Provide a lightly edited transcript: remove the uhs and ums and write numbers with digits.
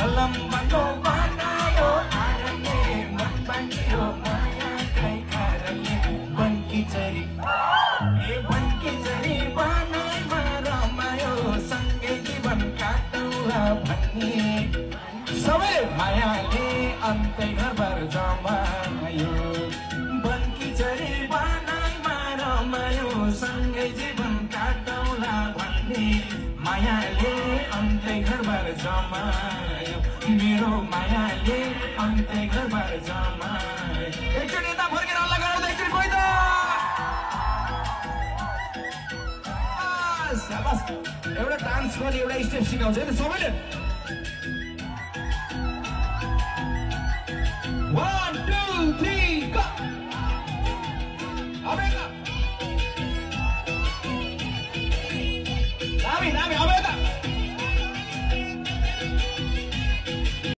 अवलम्बनको बनायो आरले मन बाँडियो मायाकै कारणले बनकी चरी बनकी चरी बनाइमा रमायो सँगै जीवन काटौँला भन्ने सबै मायाले अन्तै घरबार जमायो बनकी चरी बनाइमा रमायो सँगै जीवन काटौँला भन्ने मायाले अन्तै घरबार जमायो मेरो मायाले अन्तै घरबार जमायो एकचोटि यता फर्केर हल्ला गराउँदा एकचोटि कोही त शाबास एउटा डान्स गर्ने एउटा स्टेप सिकाउँछ है सबैले 1 2 3